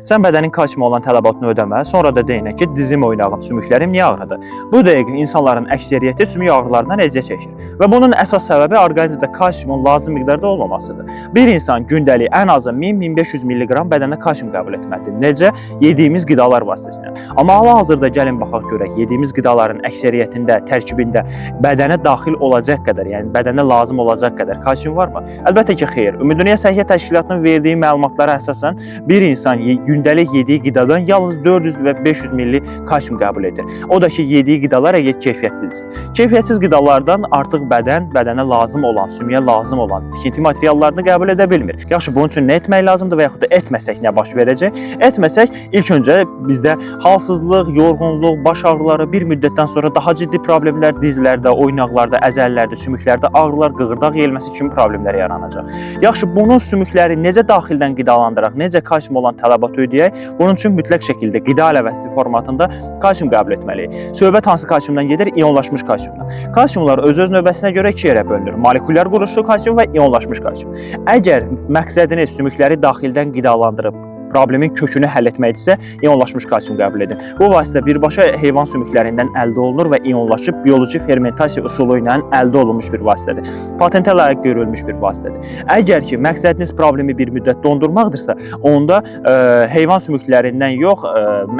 Sən bədənin kalsium olan tələbatını ödəmə, sonra da deyinə ki, dizim oynağım, sümüklərim niyə ağrıdı? Bu dəqiqə insanların əksəriyyəti sümük ağrılarından əziyyət çəkir və bunun əsas səbəbi orqanizmdə kalsiumun lazım miqdarda olmamasıdır. Bir insan gündəlik ən azı 1000-1500 mg bədənə kalsium qəbul etməlidir. Necə? Yediyimiz qidalar vasitəsilə. Amma hal-hazırda gəlin baxaq görək, yediyimiz qidaların əksəriyyətində, tərkibində bədənə daxil olacaq qədər, yəni bədənə lazım olacaq qədər kalsium varmı? Əlbəttə ki, xeyr. Ümumdünya Səhiyyə Təşkilatının verdiyi məlumatlara əsasən bir insan gündəlik yediyi qidadan yalnız 400 və 500 ml kalsium qəbul edir. O da ki, yediyi qidalar əgər keyfiyyətlidirsə. Keyfiyyətsiz qidalardan artıq bədənə lazım olan, sümüyə lazım olan tikinti materiallarını qəbul edə bilmir. Yaxşı, bunun üçün nə etmək lazımdır və yaxud da etməsək nə baş verəcək? Etməsək, ilk öncə bizdə halsızlıq, yorğunluq, baş ağrıları, bir müddətdən sonra daha ciddi problemlər dizlərdə, oynaqlarda, əzəllərdə, sümüklərdə ağrılar, qığırdaq yeyilməsi kimi problemlər yaranacaq. Yaxşı, bunun sümükləri necə daxildən qidalandıraq, necə kalsium olan tələbat ödəyək? Bunun üçün mütləq şəkildə qida ələvəsti formatında kalsium qəbul etməliyik. Söhbət hansı kalsiumdan gedir? İyonlaşmış kalsiumdan. Kalsiumlar öz növbəsinə görə iki yerə bölünür. Molekulyar quruluşlu kalsium və iyonlaşmış kalsium. Əgər məqsədiniz sümükləri daxildən qidalandırıb problemin kökünü həll etməkdirsə, iyonlaşmış kalsium qəbul edin. Bu vasitə birbaşa heyvan sümüklərindən əldə olunur və iyonlaşıb bioloji fermentasiya üsulu ilə əldə olunmuş bir vasitədir. Patentə layiq görülmüş bir vasitədir. Əgər ki, məqsədiniz problemi bir müddət dondurmaqdırsa, onda heyvan sümüklərindən yox,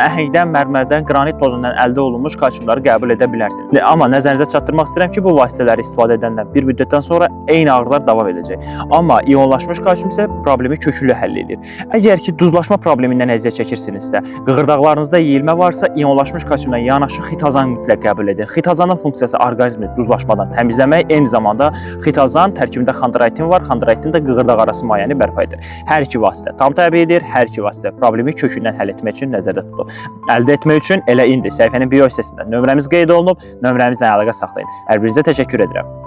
məhəngdən, mərmərdən, qranit tozundan əldə olunmuş kalsiumları qəbul edə bilərsiniz. Amma nəzərinizə çatdırmaq istəyirəm ki, bu vasitələri istifadə edəndən bir müddətdən sonra eyni ağrılar davam edəcək. Amma iyonlaşmış kalsium isə problemi kökündə həll edir. Əgər ki, duzlaşma problemindən əziyyət çəkirsinizsə, qığırdaqlarınızda yeyilmə varsa, iyonlaşmış kalsiumdan yanaşı xitazan mütləq qəbul edin. Xitazanın funksiyası orqanizmi duzlaşmadan təmizləmək, eyni zamanda xitazan tərkibində xondroitin var, xondroitin də qığırdaq arası mayəni bərpa edir. Hər iki vasitə tam təbii edir, hər iki vasitə problemi kökündən həll etmək üçün nəzərdə tutulub. Əldə etmək üçün elə indi səhifənin bio hissəsində nömrəmiz qeyd olunub, nömrəmizlə əlaqə saxlayın. Hər birinizə təşəkkür edirəm.